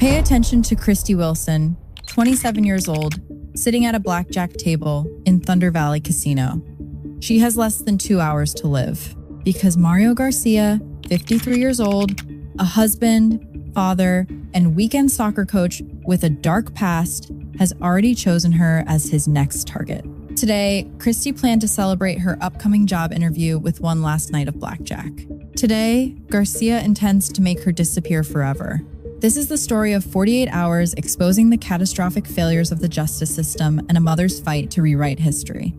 Pay attention to Christie Wilson, 27 years old, sitting at a blackjack table in Thunder Valley Casino. She has less than 2 hours to live because Mario Garcia, 53 years old, a husband, father, and weekend soccer coach with a dark past, has already chosen her as his next target. Today, Christie planned to celebrate her upcoming job interview with one last night of blackjack. Today, Garcia intends to make her disappear forever. This is the story of 48 hours exposing the catastrophic failures of the justice system and a mother's fight to rewrite history.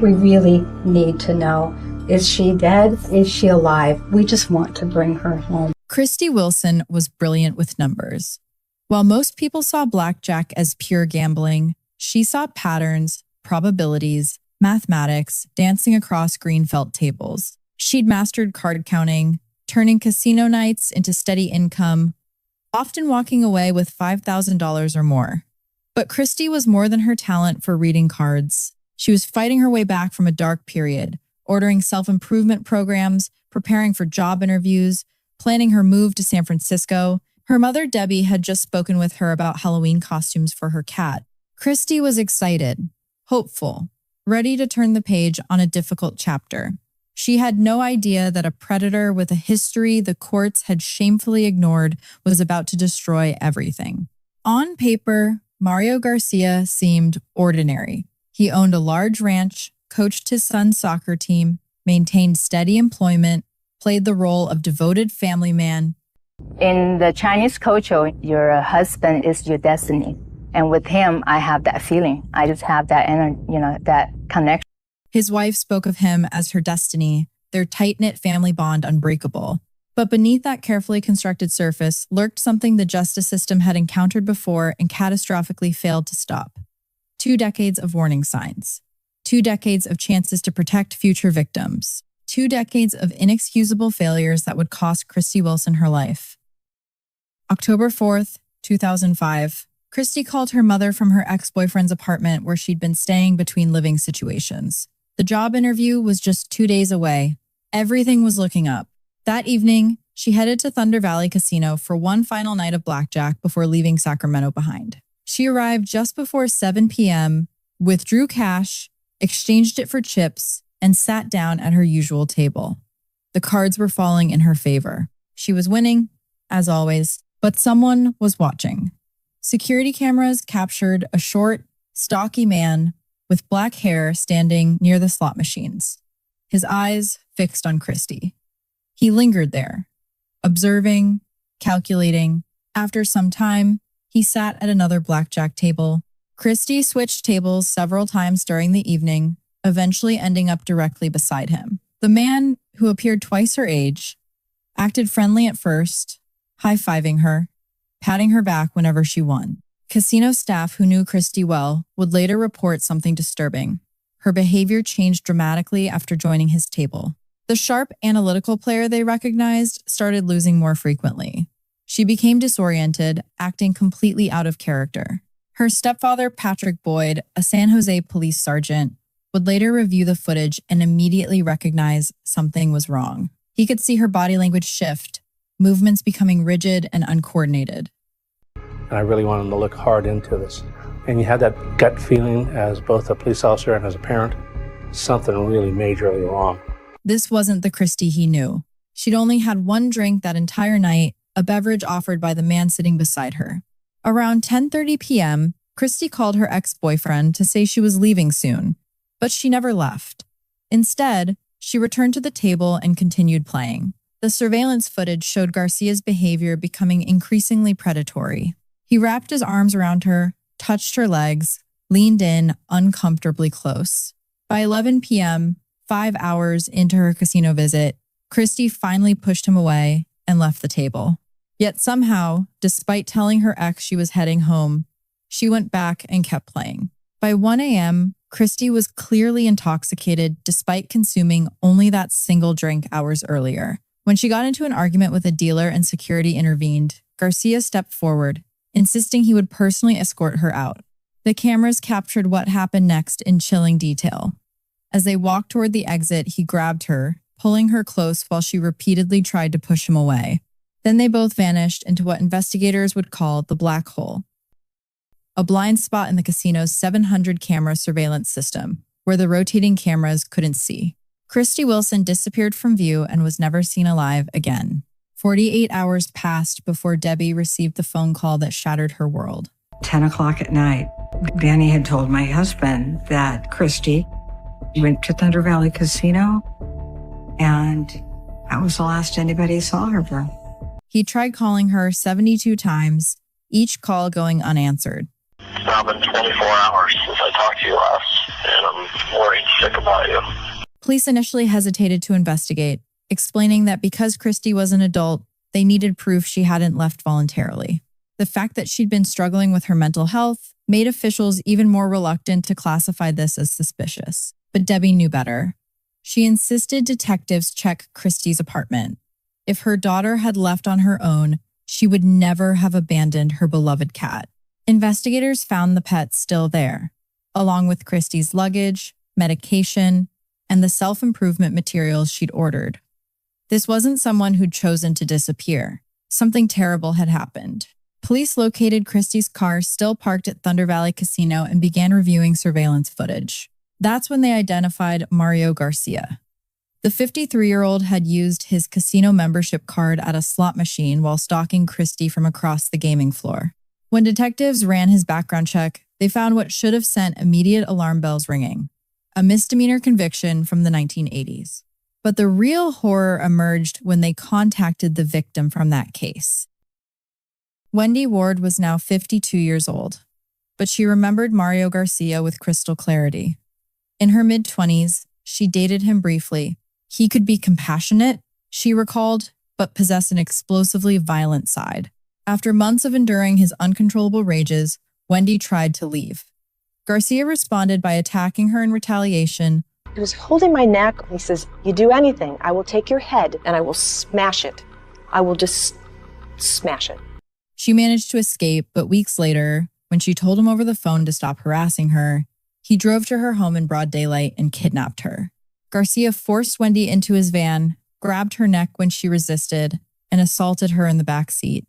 We really need to know, is she dead? Is she alive? We just want to bring her home. Christie Wilson was brilliant with numbers. While most people saw blackjack as pure gambling, she saw patterns, probabilities, mathematics, dancing across green felt tables. She'd mastered card counting, turning casino nights into steady income, often walking away with $5,000 or more. But Christie was more than her talent for reading cards. She was fighting her way back from a dark period, ordering self-improvement programs, preparing for job interviews, planning her move to San Francisco. Her mother, Debbie, had just spoken with her about Halloween costumes for her cat. Christie was excited, hopeful, ready to turn the page on a difficult chapter. She had no idea that a predator with a history the courts had shamefully ignored was about to destroy everything. On paper, Mario Garcia seemed ordinary. He owned a large ranch, coached his son's soccer team, maintained steady employment, played the role of devoted family man. In the Chinese culture, your husband is your destiny. And with him, I have that feeling. I just have that that connection. His wife spoke of him as her destiny, their tight-knit family bond unbreakable. But beneath that carefully constructed surface lurked something the justice system had encountered before and catastrophically failed to stop. 2 decades of warning signs. 2 decades of chances to protect future victims. 2 decades of inexcusable failures that would cost Christie Wilson her life. October 4th, 2005. Christie called her mother from her ex-boyfriend's apartment where she'd been staying between living situations. The job interview was just 2 days away. Everything was looking up. That evening, she headed to Thunder Valley Casino for one final night of blackjack before leaving Sacramento behind. She arrived just before 7 p.m., withdrew cash, exchanged it for chips, and sat down at her usual table. The cards were falling in her favor. She was winning, as always, but someone was watching. Security cameras captured a short, stocky man with black hair standing near the slot machines, his eyes fixed on Christie. He lingered there, observing, calculating. After some time, he sat at another blackjack table. Christie switched tables several times during the evening, eventually ending up directly beside him. The man, who appeared twice her age, acted friendly at first, high-fiving her, patting her back whenever she won. Casino staff who knew Christie well would later report something disturbing. Her behavior changed dramatically after joining his table. The sharp, analytical player they recognized started losing more frequently. She became disoriented, acting completely out of character. Her stepfather, Patrick Boyd, a San Jose police sergeant, would later review the footage and immediately recognize something was wrong. He could see her body language shift, movements becoming rigid and uncoordinated. And I really wanted to look hard into this. And you had that gut feeling as both a police officer and as a parent, something really majorly wrong. This wasn't the Christie he knew. She'd only had one drink that entire night, a beverage offered by the man sitting beside her. Around 10:30 p.m., Christie called her ex-boyfriend to say she was leaving soon, but she never left. Instead, she returned to the table and continued playing. The surveillance footage showed Garcia's behavior becoming increasingly predatory. He wrapped his arms around her, touched her legs, leaned in uncomfortably close. By 11 p.m., 5 hours into her casino visit, Christie finally pushed him away and left the table. Yet somehow, despite telling her ex she was heading home, she went back and kept playing. By 1 a.m., Christie was clearly intoxicated despite consuming only that single drink hours earlier. When she got into an argument with a dealer and security intervened, Garcia stepped forward, insisting he would personally escort her out. The cameras captured what happened next in chilling detail. As they walked toward the exit, he grabbed her, pulling her close while she repeatedly tried to push him away. Then they both vanished into what investigators would call the black hole, a blind spot in the casino's 700-camera surveillance system, where the rotating cameras couldn't see. Christie Wilson disappeared from view and was never seen alive again. 48 hours passed before Debbie received the phone call that shattered her world. 10 o'clock at night, Danny had told my husband that Christie went to Thunder Valley Casino, and that was the last anybody saw her for. He tried calling her 72 times, each call going unanswered. It's now been 24 hours since I talked to you last, and I'm worried sick about you. Police initially hesitated to investigate, explaining that because Christie was an adult, they needed proof she hadn't left voluntarily. The fact that she'd been struggling with her mental health made officials even more reluctant to classify this as suspicious. But Debbie knew better. She insisted detectives check Christie's apartment. If her daughter had left on her own, she would never have abandoned her beloved cat. Investigators found the pet still there, along with Christie's luggage, medication, and the self-improvement materials she'd ordered. This wasn't someone who'd chosen to disappear. Something terrible had happened. Police located Christie's car still parked at Thunder Valley Casino and began reviewing surveillance footage. That's when they identified Mario Garcia. The 53-year-old had used his casino membership card at a slot machine while stalking Christie from across the gaming floor. When detectives ran his background check, they found what should have sent immediate alarm bells ringing: a misdemeanor conviction from the 1980s. But the real horror emerged when they contacted the victim from that case. Wendy Ward was now 52 years old, but she remembered Mario Garcia with crystal clarity. In her mid-20s, she dated him briefly. He could be compassionate, she recalled, but possess an explosively violent side. After months of enduring his uncontrollable rages, Wendy tried to leave. Garcia responded by attacking her in retaliation. He was holding my neck. He says, "You do anything, I will take your head and I will smash it. I will just smash it." She managed to escape, but weeks later, when she told him over the phone to stop harassing her, he drove to her home in broad daylight and kidnapped her. Garcia forced Wendy into his van, grabbed her neck when she resisted, and assaulted her in the back seat.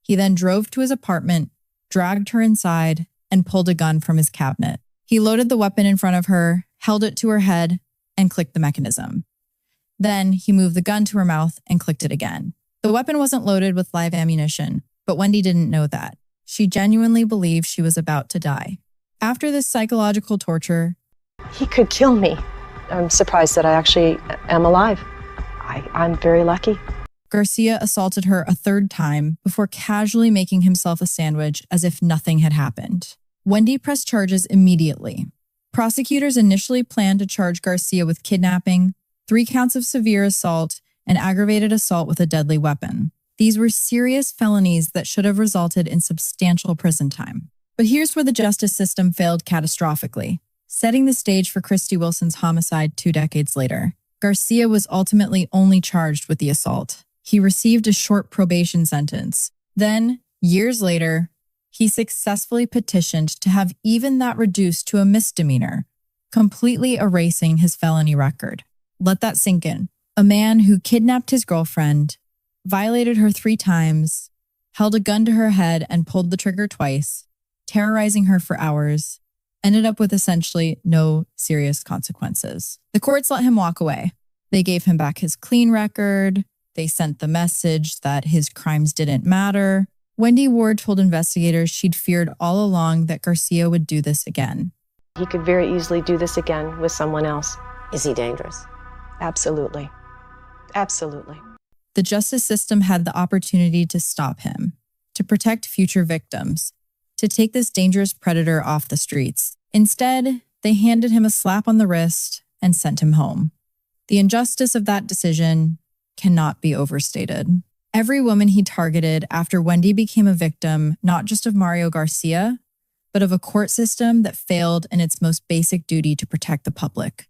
He then drove to his apartment, dragged her inside, and pulled a gun from his cabinet. He loaded the weapon in front of her, held it to her head, and clicked the mechanism. Then he moved the gun to her mouth and clicked it again. The weapon wasn't loaded with live ammunition, but Wendy didn't know that. She genuinely believed she was about to die. After this psychological torture, He could kill me. I'm surprised that I actually am alive. I'm very lucky. Garcia assaulted her a third time before casually making himself a sandwich as if nothing had happened. Wendy pressed charges immediately. Prosecutors initially planned to charge Garcia with kidnapping, 3 counts of severe assault, and aggravated assault with a deadly weapon. These were serious felonies that should have resulted in substantial prison time. But here's where the justice system failed catastrophically, setting the stage for Christie Wilson's homicide 2 decades later. Garcia was ultimately only charged with the assault. He received a short probation sentence. Then, years later, he successfully petitioned to have even that reduced to a misdemeanor, completely erasing his felony record. Let that sink in. A man who kidnapped his girlfriend, violated her 3 times, held a gun to her head and pulled the trigger twice, terrorizing her for hours, ended up with essentially no serious consequences. The courts let him walk away. They gave him back his clean record. They sent the message that his crimes didn't matter. Wendy Ward told investigators she'd feared all along that Garcia would do this again. He could very easily do this again with someone else. Is he dangerous? Absolutely. Absolutely. The justice system had the opportunity to stop him, to protect future victims, to take this dangerous predator off the streets. Instead, they handed him a slap on the wrist and sent him home. The injustice of that decision cannot be overstated. Every woman he targeted after Wendy became a victim, not just of Mario Garcia, but of a court system that failed in its most basic duty to protect the public.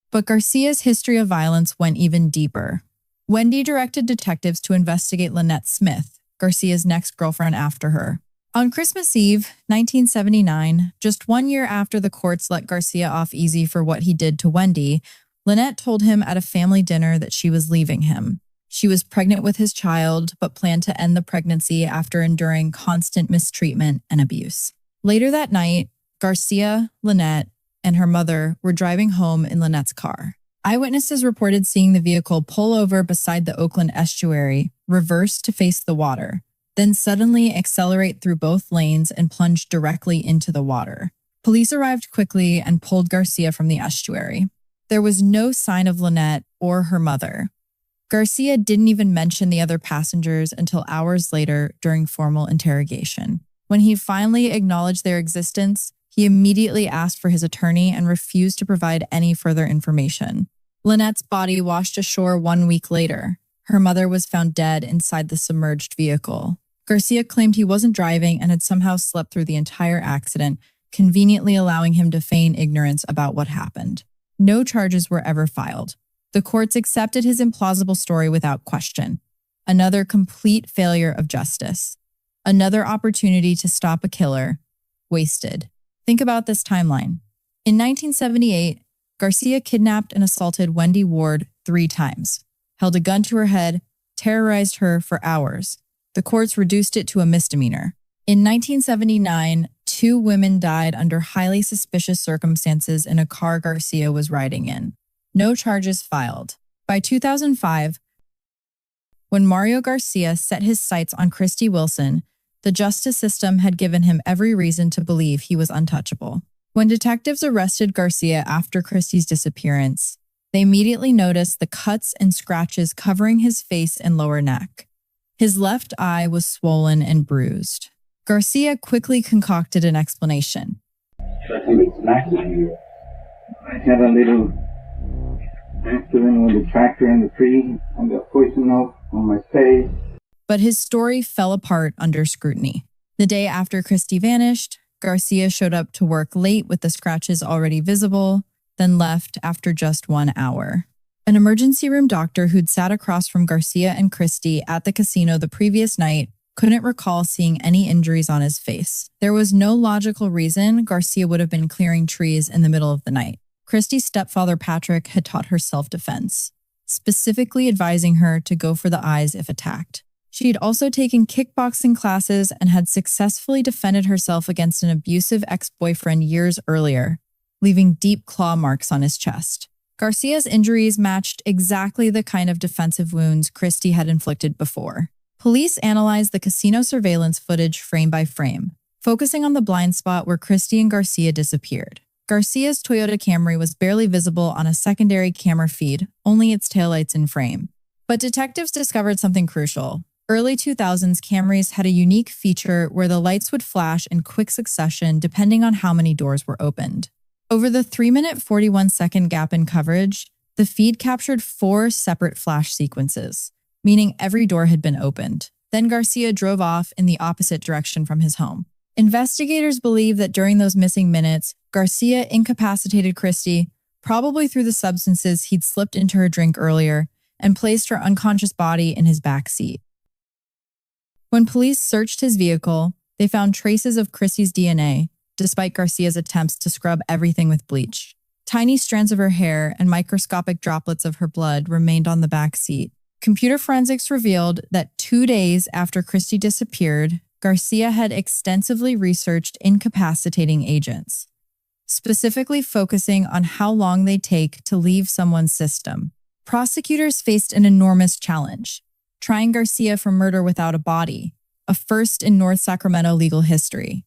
But Garcia's history of violence went even deeper. Wendy directed detectives to investigate Lynette Smith, Garcia's next girlfriend after her. On Christmas Eve, 1979, just 1 year after the courts let Garcia off easy for what he did to Wendy, Lynette told him at a family dinner that she was leaving him. She was pregnant with his child, but planned to end the pregnancy after enduring constant mistreatment and abuse. Later that night, Garcia, Lynette, and her mother were driving home in Lynette's car. Eyewitnesses reported seeing the vehicle pull over beside the Oakland estuary, reverse to face the water, then suddenly accelerate through both lanes and plunge directly into the water. Police arrived quickly and pulled Garcia from the estuary. There was no sign of Lynette or her mother. Garcia didn't even mention the other passengers until hours later during formal interrogation. When he finally acknowledged their existence, he immediately asked for his attorney and refused to provide any further information. Lynette's body washed ashore 1 week later. Her mother was found dead inside the submerged vehicle. Garcia claimed he wasn't driving and had somehow slept through the entire accident, conveniently allowing him to feign ignorance about what happened. No charges were ever filed. The courts accepted his implausible story without question. Another complete failure of justice. Another opportunity to stop a killer. Wasted. Think about this timeline. In 1978, Garcia kidnapped and assaulted Wendy Ward 3 times, held a gun to her head, terrorized her for hours. The courts reduced it to a misdemeanor. In 1979, 2 women died under highly suspicious circumstances in a car Garcia was riding in. No charges filed. By 2005, when Mario Garcia set his sights on Christie Wilson, the justice system had given him every reason to believe he was untouchable. When detectives arrested Garcia after Christie's disappearance, they immediately noticed the cuts and scratches covering his face and lower neck. His left eye was swollen and bruised. Garcia quickly concocted an explanation. I think it's last. I had a little accident with the tractor in the tree and got poison oak on my face. But his story fell apart under scrutiny. The day after Christie vanished, Garcia showed up to work late with the scratches already visible, then left after just 1 hour. An emergency room doctor who'd sat across from Garcia and Christie at the casino the previous night couldn't recall seeing any injuries on his face. There was no logical reason Garcia would have been clearing trees in the middle of the night. Christie's stepfather, Patrick, had taught her self-defense, specifically advising her to go for the eyes if attacked. She had also taken kickboxing classes and had successfully defended herself against an abusive ex-boyfriend years earlier, leaving deep claw marks on his chest. Garcia's injuries matched exactly the kind of defensive wounds Christie had inflicted before. Police analyzed the casino surveillance footage frame by frame, focusing on the blind spot where Christie and Garcia disappeared. Garcia's Toyota Camry was barely visible on a secondary camera feed, only its taillights in frame. But detectives discovered something crucial. Early 2000s Camrys had a unique feature where the lights would flash in quick succession depending on how many doors were opened. Over the 3-minute 41-second gap in coverage, the feed captured 4 separate flash sequences, meaning every door had been opened. Then Garcia drove off in the opposite direction from his home. Investigators believe that during those missing minutes, Garcia incapacitated Christie, probably through the substances he'd slipped into her drink earlier, and placed her unconscious body in his back seat. When police searched his vehicle, they found traces of Christie's DNA, despite Garcia's attempts to scrub everything with bleach. Tiny strands of her hair and microscopic droplets of her blood remained on the back seat. Computer forensics revealed that 2 days after Christie disappeared, Garcia had extensively researched incapacitating agents, specifically focusing on how long they take to leave someone's system. Prosecutors faced an enormous challenge, trying Garcia for murder without a body, a first in North Sacramento legal history.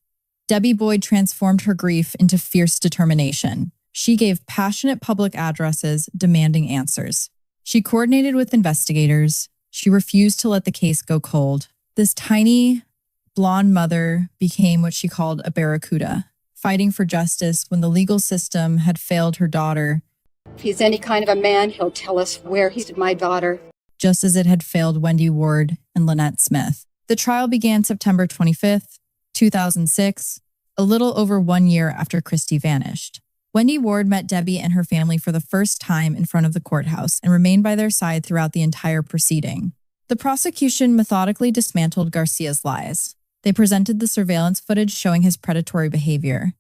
Debbie Boyd transformed her grief into fierce determination. She gave passionate public addresses demanding answers. She coordinated with investigators. She refused to let the case go cold. This tiny, blonde mother became what she called a barracuda, fighting for justice when the legal system had failed her daughter. If he's any kind of a man, he'll tell us where he's my daughter. Just as it had failed Wendy Ward and Lynette Smith. The trial began September 25th, 2006, a little over 1 year after Christie vanished. Wendy Ward met Debbie and her family for the first time in front of the courthouse and remained by their side throughout the entire proceeding. The prosecution methodically dismantled Garcia's lies. They presented the surveillance footage showing his predatory behavior.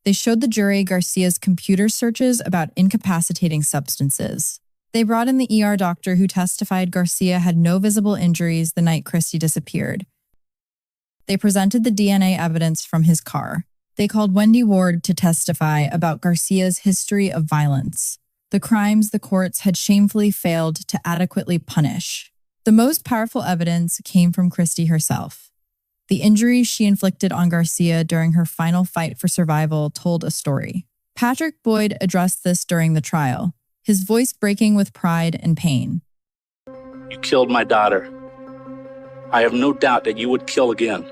They showed the jury Garcia's computer searches about incapacitating substances. They brought in the ER doctor who testified Garcia had no visible injuries the night Christie disappeared. They presented the DNA evidence from his car. They called Wendy Ward to testify about Garcia's history of violence, the crimes the courts had shamefully failed to adequately punish. The most powerful evidence came from Christie herself. The injuries she inflicted on Garcia during her final fight for survival told a story. Patrick Boyd addressed this during the trial, his voice breaking with pride and pain. You killed my daughter. I have no doubt that you would kill again.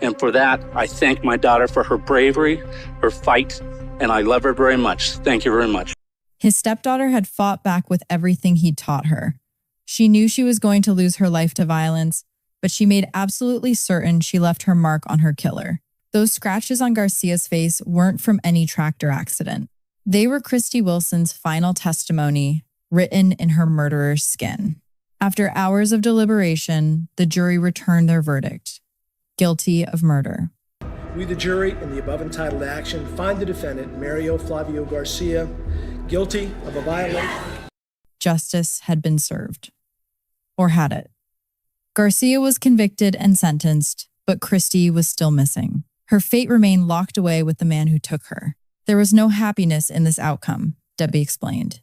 And for that, I thank my daughter for her bravery, her fight, and I love her very much. Thank you very much. His stepdaughter had fought back with everything he'd taught her. She knew she was going to lose her life to violence, but she made absolutely certain she left her mark on her killer. Those scratches on Garcia's face weren't from any tractor accident. They were Christie Wilson's final testimony, written in her murderer's skin. After hours of deliberation, the jury returned their verdict: guilty of murder. We, the jury, in the above entitled action, find the defendant, Mario Flavio Garcia, guilty of a violation. Justice had been served. Or had it? Garcia was convicted and sentenced, but Christie was still missing. Her fate remained locked away with the man who took her. There was no happiness in this outcome, Debbie explained.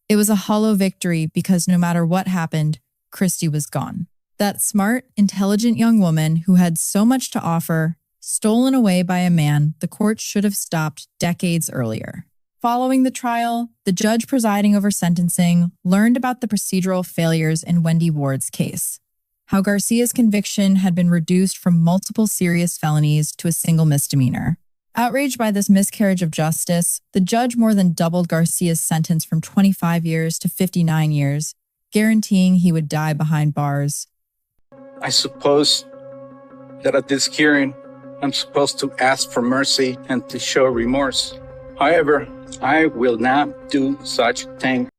It was a hollow victory because no matter what happened, Christie was gone. That smart, intelligent young woman who had so much to offer, stolen away by a man the court should have stopped decades earlier. Following the trial, the judge presiding over sentencing learned about the procedural failures in Wendy Ward's case, how Garcia's conviction had been reduced from multiple serious felonies to a single misdemeanor. Outraged by this miscarriage of justice, the judge more than doubled Garcia's sentence from 25 years to 59 years, guaranteeing he would die behind bars. I suppose that at this hearing, I'm supposed to ask for mercy and to show remorse. However, I will not do such thing.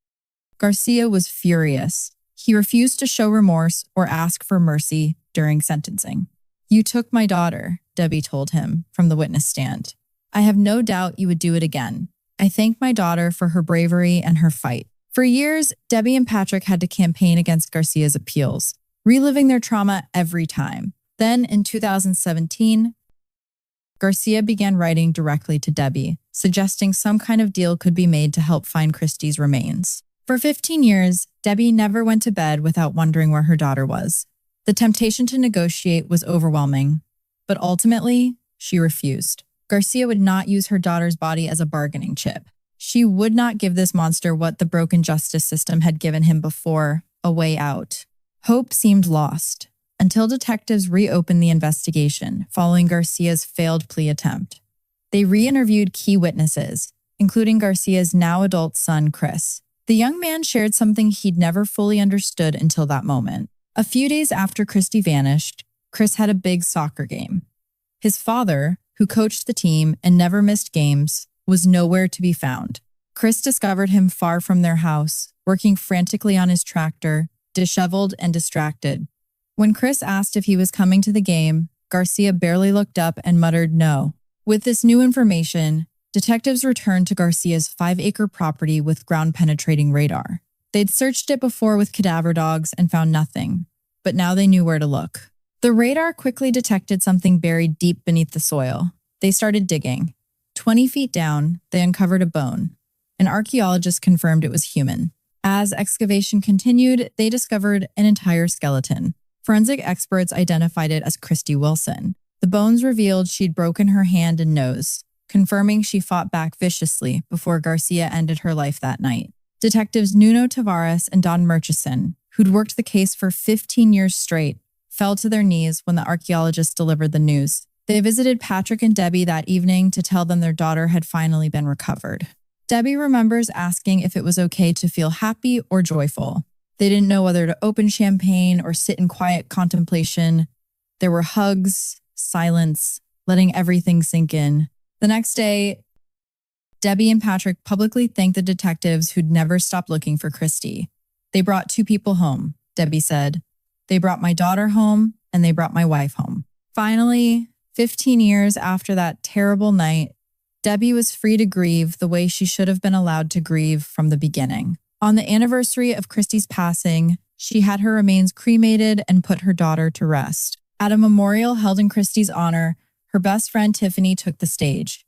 Garcia was furious. He refused to show remorse or ask for mercy during sentencing. "You took my daughter," Debbie told him from the witness stand. "I have no doubt you would do it again. I thank my daughter for her bravery and her fight." For years, Debbie and Patrick had to campaign against Garcia's appeals, reliving their trauma every time. Then in 2017, Garcia began writing directly to Debbie, suggesting some kind of deal could be made to help find Christie's remains. For 15 years, Debbie never went to bed without wondering where her daughter was. The temptation to negotiate was overwhelming, but ultimately, she refused. Garcia would not use her daughter's body as a bargaining chip. She would not give this monster what the broken justice system had given him before, a way out. Hope seemed lost, until detectives reopened the investigation following Garcia's failed plea attempt. They re-interviewed key witnesses, including Garcia's now adult son, Chris. The young man shared something he'd never fully understood until that moment. A few days after Christie vanished, Chris had a big soccer game. His father, who coached the team and never missed games, was nowhere to be found. Chris discovered him far from their house, working frantically on his tractor, disheveled and distracted. When Chris asked if he was coming to the game, Garcia barely looked up and muttered no. With this new information, detectives returned to Garcia's 5-acre property with ground-penetrating radar. They'd searched it before with cadaver dogs and found nothing, but now they knew where to look. The radar quickly detected something buried deep beneath the soil. They started digging. 20 feet down, they uncovered a bone. An archaeologist confirmed it was human. As excavation continued, they discovered an entire skeleton. Forensic experts identified it as Christie Wilson. The bones revealed she'd broken her hand and nose, confirming she fought back viciously before Garcia ended her life that night. Detectives Nuno Tavares and Don Murchison, who'd worked the case for 15 years straight, fell to their knees when the archaeologists delivered the news. They visited Patrick and Debbie that evening to tell them their daughter had finally been recovered. Debbie remembers asking if it was okay to feel happy or joyful. They didn't know whether to open champagne or sit in quiet contemplation. There were hugs, silence, letting everything sink in. The next day, Debbie and Patrick publicly thanked the detectives who'd never stopped looking for Christie. "They brought 2 people home," Debbie said. "They brought my daughter home, and they brought my wife home." Finally, 15 years after that terrible night, Debbie was free to grieve the way she should have been allowed to grieve from the beginning. On the anniversary of Christie's passing, she had her remains cremated and put her daughter to rest. At a memorial held in Christie's honor, her best friend Tiffany took the stage.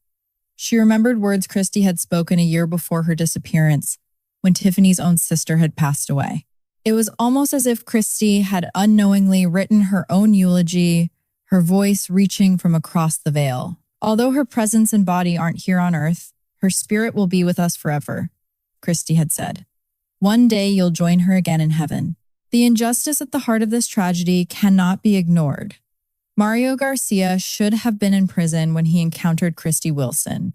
She remembered words Christie had spoken a year before her disappearance, when Tiffany's own sister had passed away. It was almost as if Christie had unknowingly written her own eulogy, her voice reaching from across the veil. Although her presence and body aren't here on earth, her spirit will be with us forever, Christie had said. One day you'll join her again in heaven. The injustice at the heart of this tragedy cannot be ignored. Mario Garcia should have been in prison when he encountered Christie Wilson.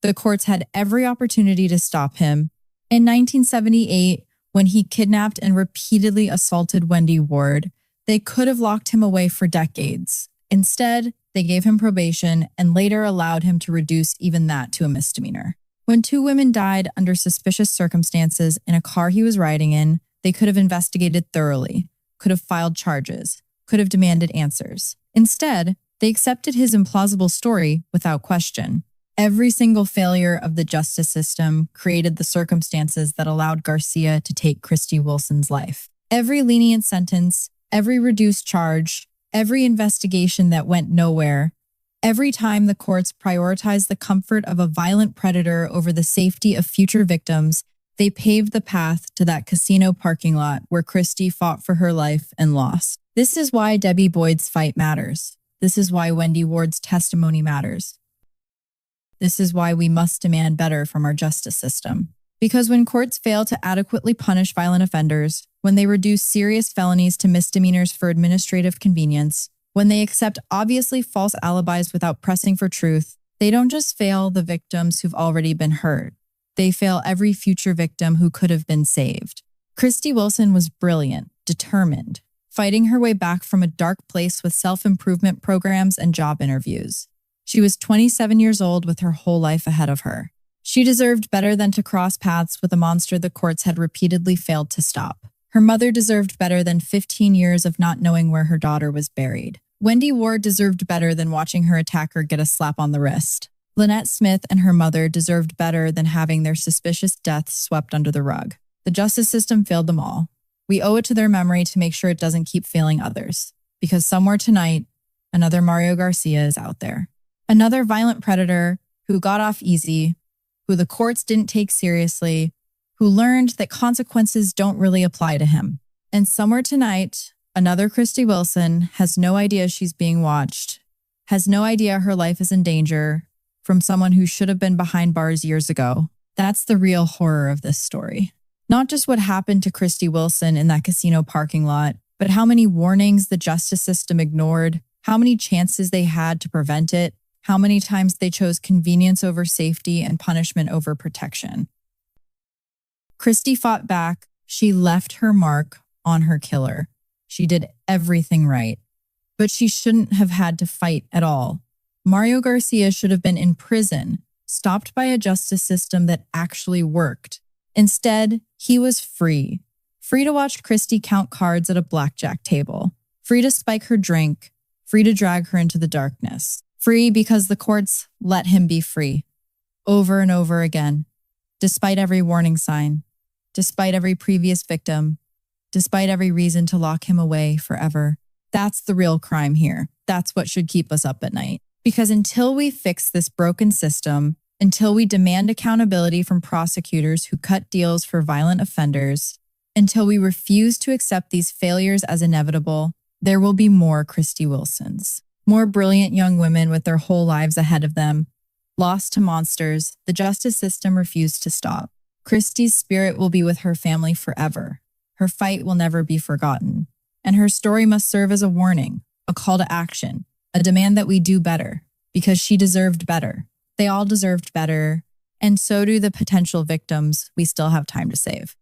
The courts had every opportunity to stop him. In 1978, when he kidnapped and repeatedly assaulted Wendy Ward, they could have locked him away for decades. Instead, they gave him probation and later allowed him to reduce even that to a misdemeanor. When two women died under suspicious circumstances in a car he was riding in, they could have investigated thoroughly, could have filed charges, could have demanded answers. Instead, they accepted his implausible story without question. Every single failure of the justice system created the circumstances that allowed Garcia to take Christie Wilson's life. Every lenient sentence, every reduced charge, every investigation that went nowhere, every time the courts prioritized the comfort of a violent predator over the safety of future victims, they paved the path to that casino parking lot where Christie fought for her life and lost. This is why Debbie Boyd's fight matters. This is why Wendy Ward's testimony matters. This is why we must demand better from our justice system. Because when courts fail to adequately punish violent offenders, when they reduce serious felonies to misdemeanors for administrative convenience, when they accept obviously false alibis without pressing for truth, they don't just fail the victims who've already been hurt. They fail every future victim who could have been saved. Christie Wilson was brilliant, determined, fighting her way back from a dark place with self-improvement programs and job interviews. She was 27 years old with her whole life ahead of her. She deserved better than to cross paths with a monster the courts had repeatedly failed to stop. Her mother deserved better than 15 years of not knowing where her daughter was buried. Wendy Ward deserved better than watching her attacker get a slap on the wrist. Lynette Smith and her mother deserved better than having their suspicious deaths swept under the rug. The justice system failed them all. We owe it to their memory to make sure it doesn't keep failing others. Because somewhere tonight, another Mario Garcia is out there. Another violent predator who got off easy, who the courts didn't take seriously, who learned that consequences don't really apply to him. And somewhere tonight, another Christie Wilson has no idea she's being watched, has no idea her life is in danger from someone who should have been behind bars years ago. That's the real horror of this story. Not just what happened to Christie Wilson in that casino parking lot, but how many warnings the justice system ignored, how many chances they had to prevent it, how many times they chose convenience over safety and punishment over protection. Christie fought back. She left her mark on her killer. She did everything right. But she shouldn't have had to fight at all. Mario Garcia should have been in prison, stopped by a justice system that actually worked. Instead, he was free. Free to watch Christie count cards at a blackjack table. Free to spike her drink. Free to drag her into the darkness. Free because the courts let him be free. Over and over again. Despite every warning sign. Despite every previous victim. Despite every reason to lock him away forever. That's the real crime here. That's what should keep us up at night. Because until we fix this broken system, until we demand accountability from prosecutors who cut deals for violent offenders, until we refuse to accept these failures as inevitable, there will be more Christie Wilsons. More brilliant young women with their whole lives ahead of them. Lost to monsters, the justice system refused to stop. Christie's spirit will be with her family forever. Her fight will never be forgotten. And her story must serve as a warning, a call to action, a demand that we do better, because she deserved better. They all deserved better, and so do the potential victims we still have time to save.